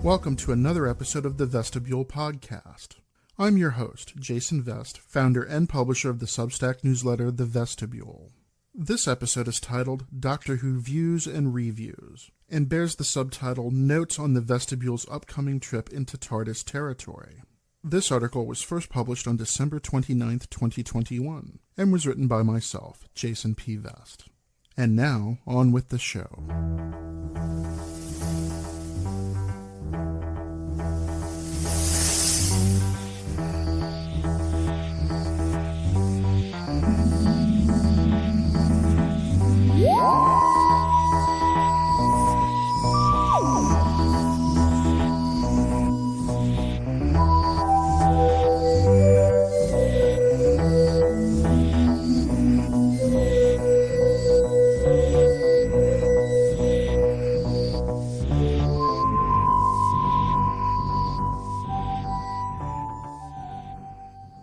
Welcome to another episode of the Vestibule Podcast. I'm your host, Jason Vest, founder and publisher of the Substack newsletter The Vestibule. This episode is titled Doctor Who Views and Reviews, and bears the subtitle Notes on the Vestibule's Upcoming Trip into TARDIS Territory. This article was first published on December 29, 2021, and was written by myself, Jason P. Vest. And now, on with the show.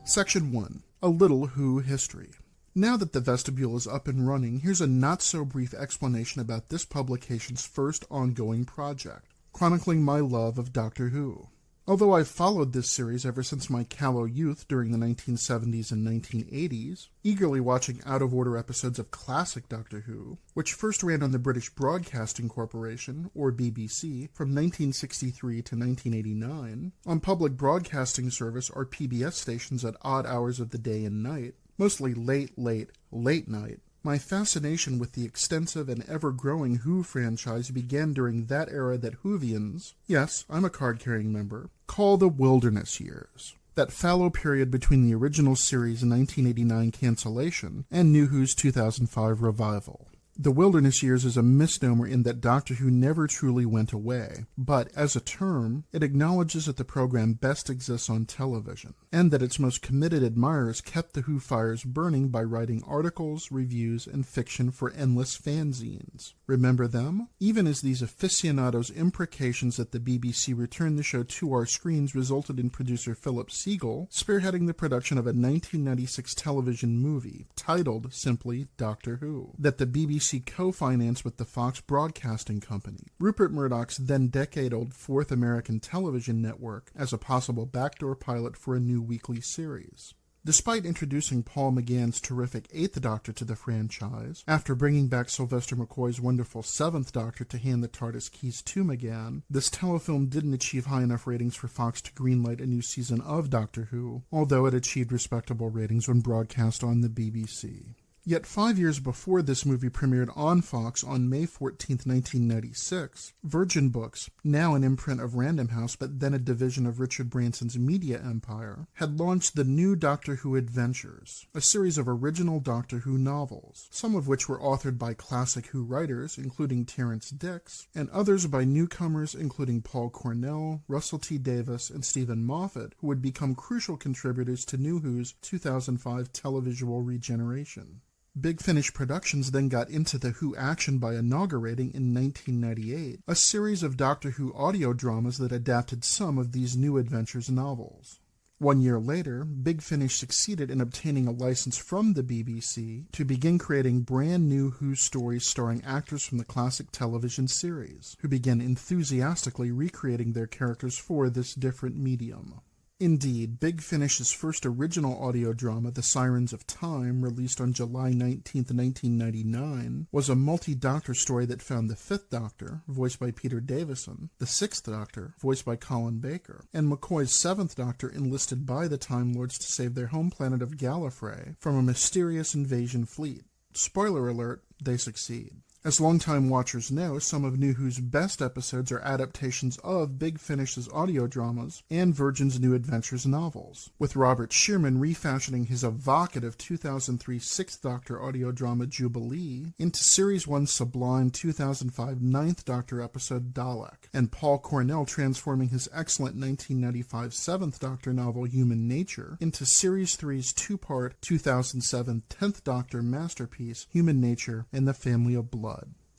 Section 1. A Little Who History. Now that the Vestibule is up and running, here's a not-so-brief explanation about this publication's first ongoing project, chronicling my love of Doctor Who. Although I've followed this series ever since my callow youth during the 1970s and 1980s, eagerly watching out-of-order episodes of classic Doctor Who, which first ran on the British Broadcasting Corporation, or BBC, from 1963 to 1989, on public broadcasting service or PBS stations at odd hours of the day and night, mostly late night, my fascination with the extensive and ever-growing Who franchise began during that era that Whovians, yes, I'm a card-carrying member, call the Wilderness Years. That fallow period between the original series' 1989 cancellation and New Who's 2005 revival. The Wilderness Years is a misnomer in that Doctor Who never truly went away, but as a term, it acknowledges that the program best exists on television, and that its most committed admirers kept the Who fires burning by writing articles, reviews, and fiction for endless fanzines. Remember them? Even as these aficionados' imprecations that the BBC returned the show to our screens resulted in producer Philip Siegel spearheading the production of a 1996 television movie, titled simply Doctor Who, that the BBC co-financed with the Fox Broadcasting Company, Rupert Murdoch's then decade-old Fourth American Television Network, as a possible backdoor pilot for a new weekly series. Despite introducing Paul McGann's terrific Eighth Doctor to the franchise, after bringing back Sylvester McCoy's wonderful Seventh Doctor to hand the TARDIS keys to McGann, this telefilm didn't achieve high enough ratings for Fox to greenlight a new season of Doctor Who, although it achieved respectable ratings when broadcast on the BBC. Yet 5 years before this movie premiered on Fox on May 14, 1996, Virgin Books, now an imprint of Random House but then a division of Richard Branson's media empire, had launched the new Doctor Who Adventures, a series of original Doctor Who novels, some of which were authored by classic Who writers, including Terrance Dicks, and others by newcomers including Paul Cornell, Russell T. Davies, and Stephen Moffat, who would become crucial contributors to New Who's 2005 televisual regeneration. Big Finish Productions then got into the Who action by inaugurating in 1998 a series of Doctor Who audio dramas that adapted some of these New Adventures novels. 1 year later, Big Finish succeeded in obtaining a license from the BBC to begin creating brand new Who stories starring actors from the classic television series, who began enthusiastically recreating their characters for this different medium. Indeed, Big Finish's first original audio drama, The Sirens of Time, released on July 19, 1999, was a multi-Doctor story that found the Fifth Doctor, voiced by Peter Davison, the Sixth Doctor, voiced by Colin Baker, and McCoy's Seventh Doctor enlisted by the Time Lords to save their home planet of Gallifrey from a mysterious invasion fleet. Spoiler alert, they succeed. As longtime watchers know, some of New Who's best episodes are adaptations of Big Finish's audio dramas and Virgin's New Adventures novels, with Robert Shearman refashioning his evocative 2003 Sixth Doctor audio drama Jubilee into Series 1's sublime 2005 Ninth Doctor episode Dalek, and Paul Cornell transforming his excellent 1995 Seventh Doctor novel Human Nature into Series 3's two-part 2007 10th Doctor masterpiece Human Nature and the Family of Blood.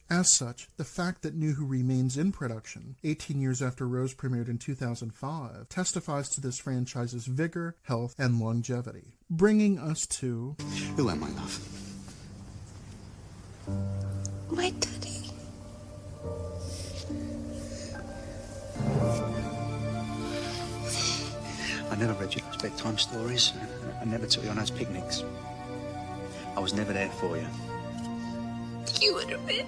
As such, the fact that New Who remains in production, 18 years after Rose premiered in 2005, testifies to this franchise's vigor, health, and longevity. Bringing us to... Who am I, love? My daddy. told you those bedtime stories. I never took you on those picnics. I was never there for you. You would have been.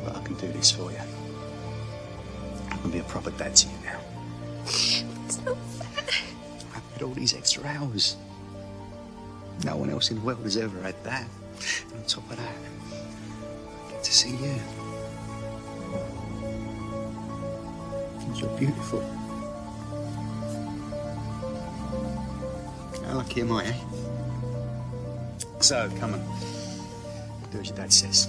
But I can do this for you. I can be a proper dad to you now. It's not fair. I've had all these extra hours. No one else in the world has ever had that. And on top of that, I get to see you. You're beautiful. How lucky am I, eh? So, come on. Do as your dad says.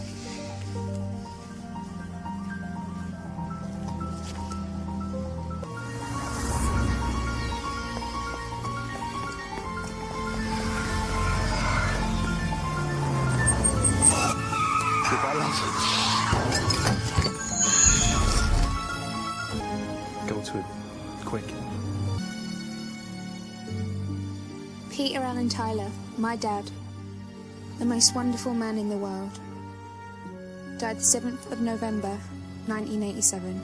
Goodbye, love. Go to it. Quick. Peter Allen Tyler, my dad, the most wonderful man in the world, died 7th of November, 1987.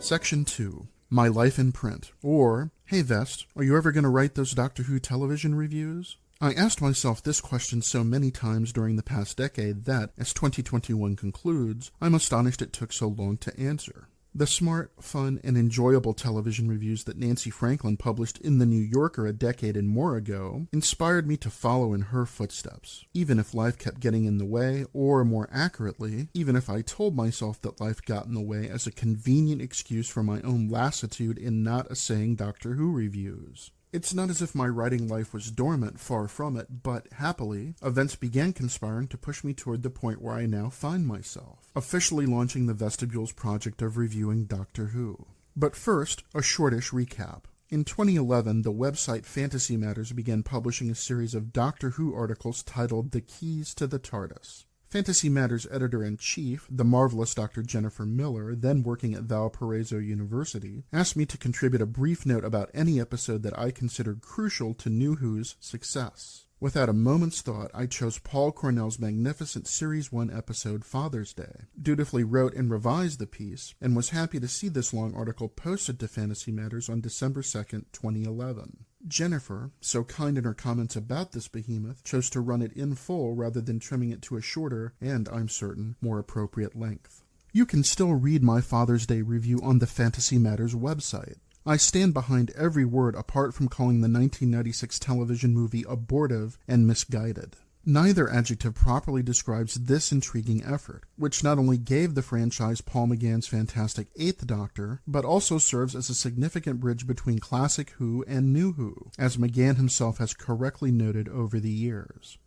Section 2. My Life in Print. Or, hey Vest, are you ever going to write those Doctor Who television reviews? I asked myself this question so many times during the past decade that, as 2021 concludes, I'm astonished it took so long to answer. The smart, fun, and enjoyable television reviews that Nancy Franklin published in The New Yorker a decade and more ago inspired me to follow in her footsteps, even if life kept getting in the way, or more accurately, even if I told myself that life got in the way as a convenient excuse for my own lassitude in not essaying Doctor Who reviews. It's not as if my writing life was dormant, far from it, but, happily, events began conspiring to push me toward the point where I now find myself, officially launching the Vestibule's project of reviewing Doctor Who. But first, a shortish recap. In 2011, the website Fantasy Matters began publishing a series of Doctor Who articles titled The Keys to the TARDIS. Fantasy Matters editor-in-chief, the marvelous Dr. Jennifer Miller, then working at Valparaiso University, asked me to contribute a brief note about any episode that I considered crucial to New Who's success. Without a moment's thought, I chose Paul Cornell's magnificent Series 1 episode Father's Day, dutifully wrote and revised the piece, and was happy to see this long article posted to Fantasy Matters on December 2nd, 2011. Jennifer, so kind in her comments about this behemoth, chose to run it in full rather than trimming it to a shorter, and, I'm certain, more appropriate length. You can still read my Father's Day review on the Fantasy Matters website. I stand behind every word apart from calling the 1996 television movie abortive and misguided. Neither adjective properly describes this intriguing effort, which not only gave the franchise Paul McGann's fantastic Eighth Doctor, but also serves as a significant bridge between classic Who and New Who, as McGann himself has correctly noted over the years.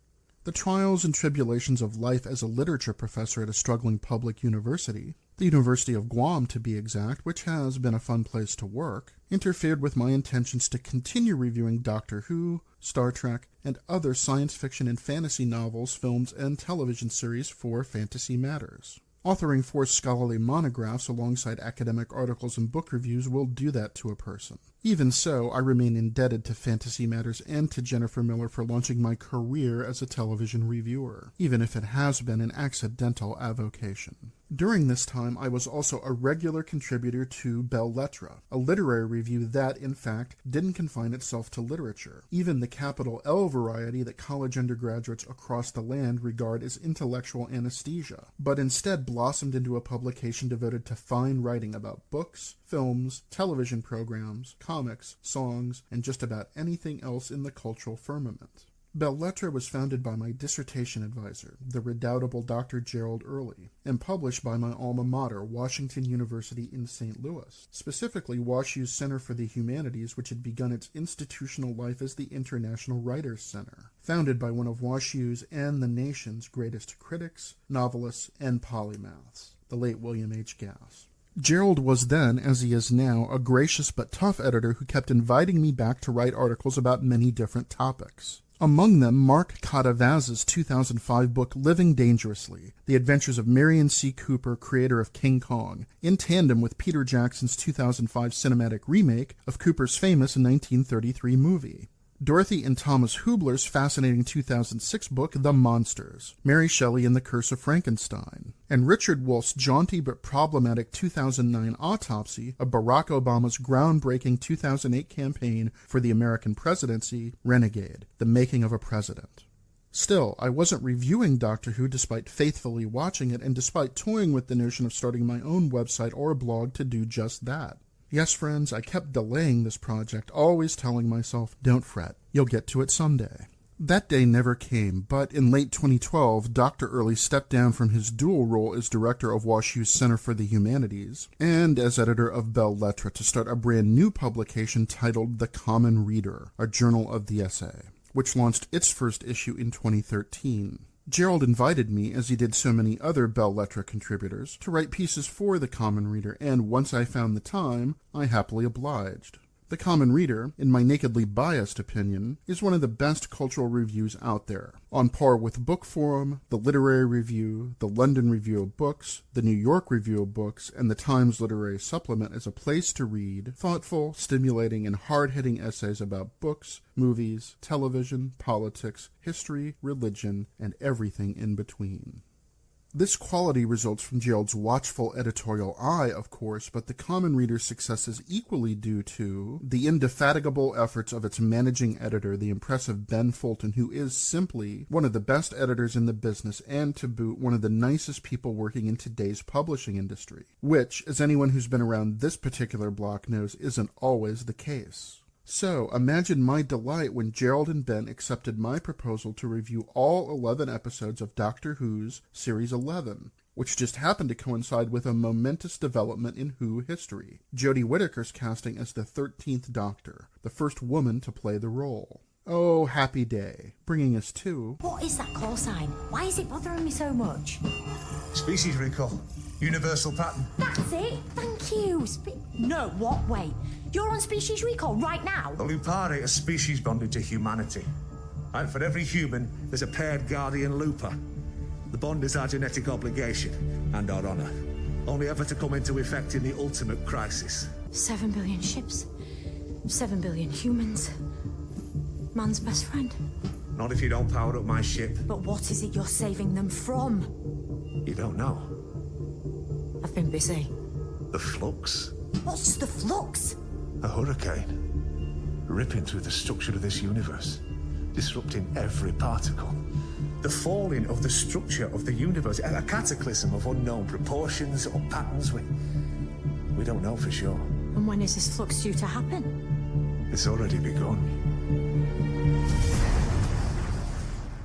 The trials and tribulations of life as a literature professor at a struggling public university, the University of Guam to be exact, which has been a fun place to work, interfered with my intentions to continue reviewing Doctor Who, Star Trek, and other science fiction and fantasy novels, films, and television series for Fantasy Matters. Authoring 4 scholarly monographs alongside academic articles and book reviews will do that to a person. Even so, I remain indebted to Fantasy Matters and to Jennifer Miller for launching my career as a television reviewer, even if it has been an accidental avocation. During this time, I was also a regular contributor to Belles Lettres, a literary review that, in fact, didn't confine itself to literature, even the capital L variety that college undergraduates across the land regard as intellectual anesthesia, but instead blossomed into a publication devoted to fine writing about books, films, television programs, comics, songs, and just about anything else in the cultural firmament. Belles Lettres was founded by my dissertation advisor, the redoubtable Dr. Gerald Early, and published by my alma mater, Washington University in St. Louis, specifically WashU's Center for the Humanities, which had begun its institutional life as the International Writers Center, founded by one of WashU's and the nation's greatest critics, novelists, and polymaths, the late William H. Gass. Gerald was then, as he is now, a gracious but tough editor who kept inviting me back to write articles about many different topics. Among them, Mark Cadavaz's 2005 book Living Dangerously, The Adventures of Marion C. Cooper, creator of King Kong, in tandem with Peter Jackson's 2005 cinematic remake of Cooper's famous 1933 movie. Dorothy and Thomas Hubler's fascinating 2006 book, The Monsters, Mary Shelley and the Curse of Frankenstein, and Richard Wolff's jaunty but problematic 2009 autopsy of Barack Obama's groundbreaking 2008 campaign for the American presidency, Renegade, The Making of a President. Still, I wasn't reviewing Doctor Who despite faithfully watching it and despite toying with the notion of starting my own website or blog to do just that. Yes, friends, I kept delaying this project, always telling myself, don't fret, you'll get to it someday. That day never came, but in late 2012, Dr. Early stepped down from his dual role as director of WashU's Center for the Humanities and as editor of Belles Lettres to start a brand new publication titled The Common Reader, a journal of the essay, which launched its first issue in 2013. Gerald invited me, as he did so many other Belles Lettres contributors, to write pieces for The Common Reader, and once I found the time, I happily obliged. The Common Reader, in my nakedly biased opinion, is one of the best cultural reviews out there, on par with Book Forum, the Literary Review, the London Review of Books, the New York Review of Books, and the Times Literary Supplement as a place to read thoughtful, stimulating, and hard-hitting essays about books, movies, television, politics, history, religion, and everything in between. This quality results from Gerald's watchful editorial eye, of course, but The Common Reader's success is equally due to the indefatigable efforts of its managing editor, the impressive Ben Fulton, who is simply one of the best editors in the business and, to boot, one of the nicest people working in today's publishing industry, which, as anyone who's been around this particular block knows, isn't always the case. So, imagine my delight when Gerald and Ben accepted my proposal to review all 11 episodes of Doctor Who's Series 11, which just happened to coincide with a momentous development in Who history, Jodie Whittaker's casting as the 13th Doctor, the first woman to play the role. Oh, happy day, bringing us to... What is that call sign? Why is it bothering me so much? Species recall. Universal pattern. That's it. Thank you. No, what? Wait. You're on species recall right now? The Lupari are species bonded to humanity. And for every human, there's a paired guardian Lupa. The bond is our genetic obligation and our honour. Only ever to come into effect in the ultimate crisis. 7 billion ships. 7 billion humans. Man's best friend. Not if you don't power up my ship. But what is it you're saving them from? You don't know. I've been busy. The flux. What's the flux? A hurricane. Ripping through the structure of this universe. Disrupting every particle. The falling of the structure of the universe. A cataclysm of unknown proportions or patterns. We don't know for sure. And when is this flux due to happen? It's already begun.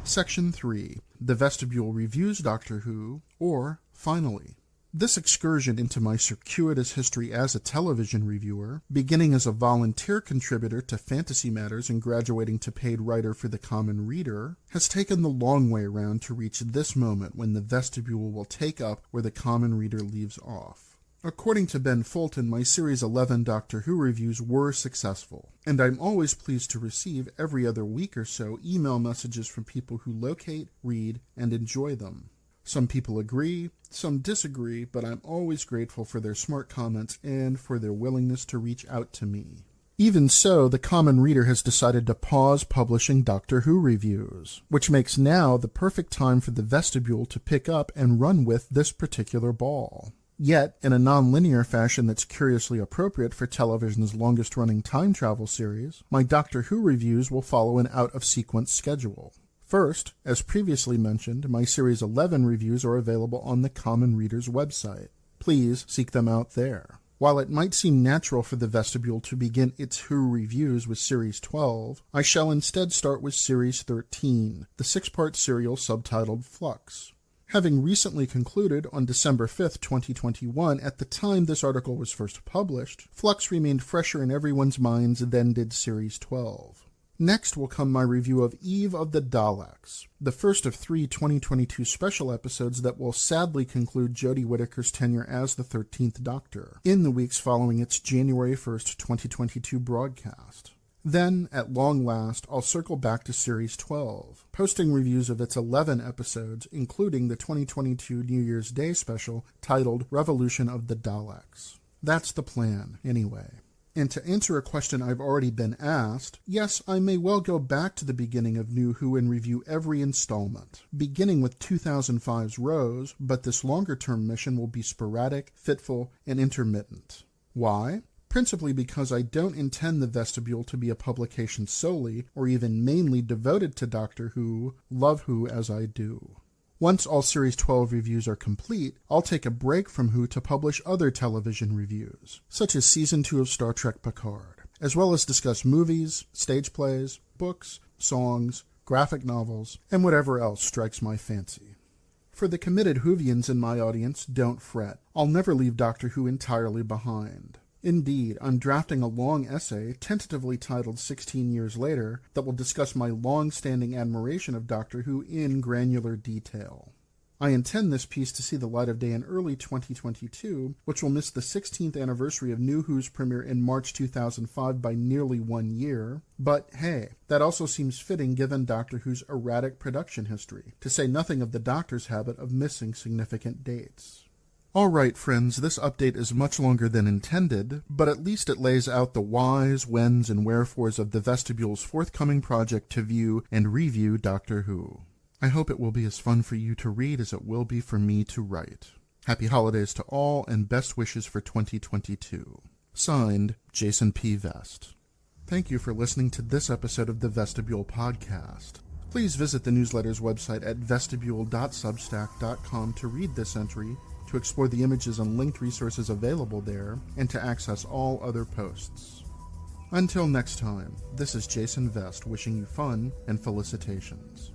Section 3. The Vestibule Reviews Doctor Who, or Finally. This excursion into my circuitous history as a television reviewer, beginning as a volunteer contributor to Fantasy Matters and graduating to paid writer for The Common Reader, has taken the long way around to reach this moment when the Vestibule will take up where The Common Reader leaves off. According to Ben Fulton, my Series 11 Doctor Who reviews were successful, and I'm always pleased to receive every other week or so email messages from people who locate, read, and enjoy them. Some people agree, some disagree, but I'm always grateful for their smart comments and for their willingness to reach out to me. Even so, The Common Reader has decided to pause publishing Doctor Who reviews, which makes now the perfect time for the Vestibule to pick up and run with this particular ball. Yet, in a non-linear fashion that's curiously appropriate for television's longest-running time travel series, my Doctor Who reviews will follow an out-of-sequence schedule. First, as previously mentioned, my Series 11 reviews are available on the Common Reader's website. Please seek them out there. While it might seem natural for the Vestibule to begin its Who reviews with Series 12, I shall instead start with Series 13, the 6-part serial subtitled Flux. Having recently concluded on December 5th, 2021, at the time this article was first published, Flux remained fresher in everyone's minds than did Series 12. Next will come my review of Eve of the Daleks, the first of 3 2022 special episodes that will sadly conclude Jodie Whittaker's tenure as the 13th Doctor, in the weeks following its January 1st, 2022 broadcast. Then, at long last, I'll circle back to Series 12, posting reviews of its 11 episodes, including the 2022 New Year's Day special titled Revolution of the Daleks. That's the plan, anyway. And to answer a question I've already been asked, yes, I may well go back to the beginning of New Who and review every installment, beginning with 2005's Rose, but this longer-term mission will be sporadic, fitful, and intermittent. Why? Principally because I don't intend the Vestibule to be a publication solely, or even mainly devoted to Doctor Who, love Who as I do. Once all Series 12 reviews are complete, I'll take a break from Who to publish other television reviews, such as Season 2 of Star Trek Picard, as well as discuss movies, stage plays, books, songs, graphic novels, and whatever else strikes my fancy. For the committed Whovians in my audience, don't fret. I'll never leave Doctor Who entirely behind. Indeed, I'm drafting a long essay, tentatively titled 16 Years Later, that will discuss my long-standing admiration of Doctor Who in granular detail. I intend this piece to see the light of day in early 2022, which will miss the 16th anniversary of New Who's premiere in March 2005 by nearly 1 year. But hey, that also seems fitting given Doctor Who's erratic production history, to say nothing of the Doctor's habit of missing significant dates. Alright friends, this update is much longer than intended, but at least it lays out the whys, whens, and wherefores of the Vestibule's forthcoming project to view and review Doctor Who. I hope it will be as fun for you to read as it will be for me to write. Happy holidays to all, and best wishes for 2022. Signed, Jason P. Vest. Thank you for listening to this episode of the Vestibule Podcast. Please visit the newsletter's website at vestibule.substack.com to read this entry, to explore the images and linked resources available there, and to access all other posts. Until next time, this is Jason Vest wishing you fun and felicitations.